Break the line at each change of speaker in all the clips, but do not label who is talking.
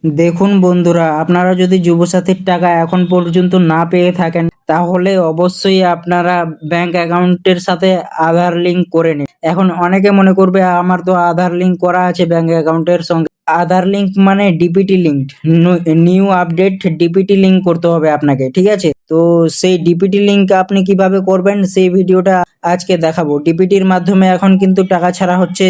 দেখুন বন্ধুরা, আপনারা যদি যুবসাথীর টাকা এখন পর্যন্ত না পেয়ে থাকেন তাহলে অবশ্যই আপনারা ব্যাংক অ্যাকাউন্টের সাথে আধার লিংক করে নিন। এখন অনেকে মনে করবে আমার তো আধার লিংক করা আছে ব্যাংক অ্যাকাউন্টের সঙ্গে। আধার লিংক মানে DPT link, new update DPT link করতে হবে আপনাকে, ঠিক আছে? তো সেই ডিপিটি লিংক আপনি কিভাবে করবেন সেই ভিডিওটা আজকে দেখাবো। ডিপিটির মাধ্যমে এখন কিন্তু টাকা ছাড়া হচ্ছে,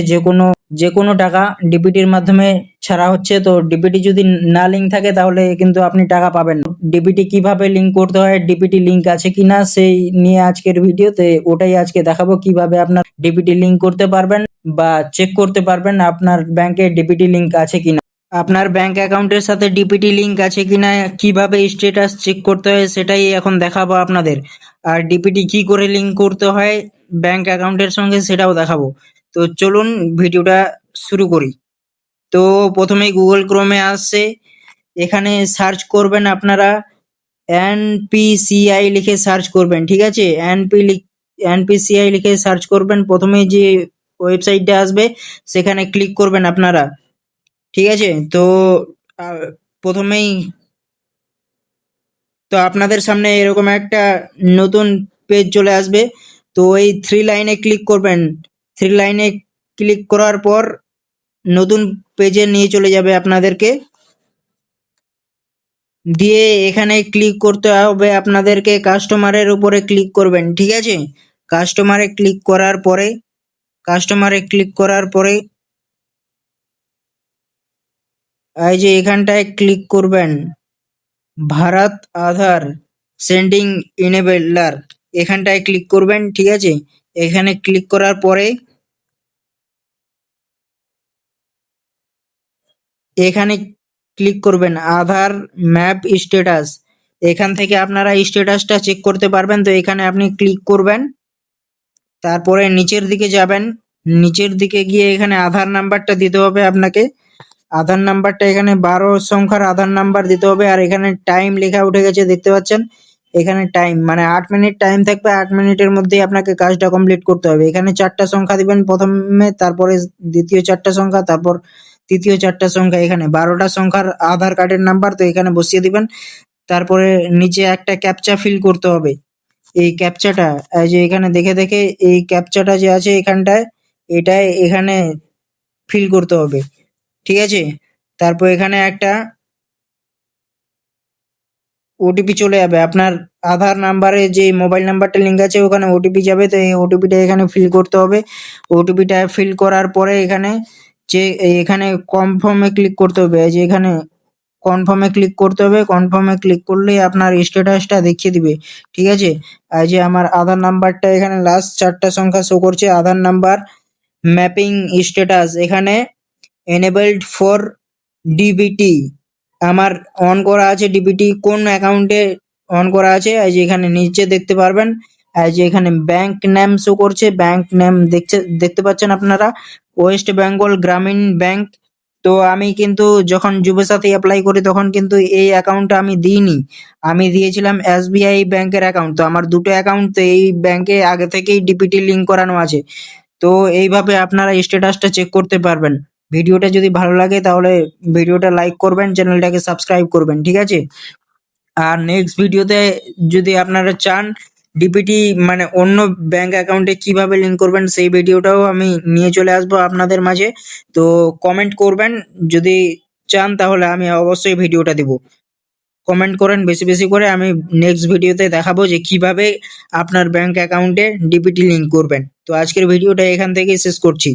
যে কোনো টাকা ডিপিটির মাধ্যমে ছাড়া হচ্ছে। তো ডিপিটি যদি না লিঙ্ক থাকে তাহলে কিন্তু আপনি টাকা পাবেন না। ডিপিটি কিভাবে লিঙ্ক করতে হয়, ডিপিটি লিঙ্ক আছে কিনা সেই নিয়ে আজকের ভিডিওতে ওটাই আজকে দেখাবো, কিভাবে আপনার ডিপিটি লিঙ্ক করতে পারবেন বা চেক করতে পারবেন আপনার ব্যাংকে ডিপিটি লিঙ্ক আছে কিনা। আপনার ব্যাংক অ্যাকাউন্টের সাথে ডিপিটি লিঙ্ক আছে কিনা, কিভাবে স্ট্যাটাস চেক করতে হয় সেটাই এখন দেখাবো আপনাদের। আর ডিপিটি কি করে লিঙ্ক করতে হয় ব্যাংক অ্যাকাউন্টের সঙ্গে সেটাও দেখাবো। তো চলুন ভিডিওটা শুরু করি। তো প্রথমেই গুগল ক্রোমে আসছে, এখানে সার্চ করবেন আপনারা এনপিসিআই লিখে সার্চ করবেন, ঠিক আছে? এনপিসিআই লিখে সার্চ করবেন, প্রথমেই যে ওয়েবসাইটটা আসবে সেখানে ক্লিক করবেন আপনারা, ঠিক আছে? তো আহ, প্রথমেই তো আপনাদের সামনে এরকম একটা নতুন পেজ চলে আসবে। তো এই থ্রি লাইনে ক্লিক করবেন। থ্রি লাইনে ক্লিক করার পর নতুন পেজে নিয়ে চলে যাবে আপনাদেরকে, দিয়ে এখানে ক্লিক করতে হবে আপনাদেরকে। কাস্টমারের উপরে ক্লিক করবেন, ঠিক আছে? কাস্টমারে ক্লিক করার পরে এই যে এখানটায় ক্লিক করবেন, ভারত আধার সেন্ডিং ইনেবলার, এখানটায় ক্লিক করবেন, ঠিক আছে? এখানে ক্লিক করার পরে এখানে ক্লিক করবেন আধার ম্যাপ স্ট্যাটাস। এখান থেকে আপনারা স্ট্যাটাসটা চেক করতে পারবেন। তো এখানে আপনি ক্লিক করবেন, তারপরে নিচের দিকে যাবেন। নিচের দিকে গিয়ে এখানে আধার নাম্বারটা দিতে হবে আপনাকে। আধার নাম্বারটা এখানে 12 সংখ্যার আধার নাম্বার দিতে হবে। আর এখানে টাইম লেখা উঠে গেছে, দেখতে পাচ্ছেন? এখানে টাইম মানে 8 মিনিট টাইম থাকবে। 8 মিনিটের মধ্যেই আপনাকে কাজটা কমপ্লিট করতে হবে। এখানে 4টা সংখ্যা দিবেন প্রথমে, তারপরে দ্বিতীয় 4টা সংখ্যা, তারপর তৃতীয় 4টা সংখ্যা। এখানে 12টা সংখ্যার আধার কার্ডের নাম্বার, তো এখানে বসিয়ে দিবেন। তারপরে নিচে একটা ক্যাপচা ফিল করতে হবে। এই ক্যাপচাটা এই যে এখানে দেখে দেখে এই ক্যাপচাটা যে আছে এখানটায়, এটাই এখানে ফিল করতে হবে, ঠিক আছে? তারপর এখানে একটা ওটিপি চলে যাবে আপনার আধার নাম্বারে, যে মোবাইল নাম্বারটা লিঙ্ক আছে ওখানে ওটিপি যাবে। তো এই ওটিপিটা এখানে ফিল করতে হবে। ওটিপিটা ফিল করার পরে এখানে যে এখানে কনফার্মে ক্লিক করতে হবে। এই যে এখানে কনফার্মে ক্লিক করতে হবে। কনফার্মে ক্লিক করলেই আপনার স্ট্যাটাসটা দেখিয়ে দিবে, ঠিক আছে? এই যে আমার আধার নাম্বারটা এখানে লাস্ট 4টা সংখ্যা শো করছে। আধার নাম্বার ম্যাপিং স্ট্যাটাস এখানে এনেবলড ফর ডিবিটি আমার অন করা আছে। ডিবিটি কোন অ্যাকাউন্টে অন করা আছে এই যে এখানে নিচে দেখতে পারবেন। এই যে এখানে ব্যাংক নেম শো করছে, ব্যাংক নেম দেখতে পাচ্ছেন আপনারা, ওয়েস্ট বেঙ্গল গ্রামীণ ব্যাংক। তো আমি কিন্তু যখন যুবসাথী অ্যাপ্লাই করি তখন কিন্তু এই অ্যাকাউন্টটা আমি দিইনি, আমি দিয়েছিলাম এসবিআই ব্যাংকের অ্যাকাউন্ট। তো আমার দুটো অ্যাকাউন্ট তো এই ব্যাংকে আগে থেকেই ডিপিটি লিঙ্ক করানো আছে। তো এইভাবে আপনারা স্ট্যাটাসটা চেক করতে পারবেন। ভিডিওটা যদি ভালো লাগে তাহলে ভিডিওটা লাইক করবেন, চ্যানেলটাকে সাবস্ক্রাইব করবেন, ঠিক আছে? আর নেক্সট ভিডিওতে যদি আপনারা চান ডিপিটি মানে অন্য ব্যাংক অ্যাকাউন্টে কিভাবে লিংক করবেন সেই ভিডিওটাও আমি নিয়ে চলে আসবো আপনাদের মাঝে। তো কমেন্ট করবেন যদি চান, তাহলে আমি অবশ্যই ভিডিওটা দিব। কমেন্ট করেন বেশি বেশি করে, আমি নেক্সট ভিডিওতে দেখাবো যে কিভাবে আপনার ব্যাংক অ্যাকাউন্টে ডিপিটি লিংক করবেন। তো আজকের ভিডিওটা এখান থেকেই শেষ করছি।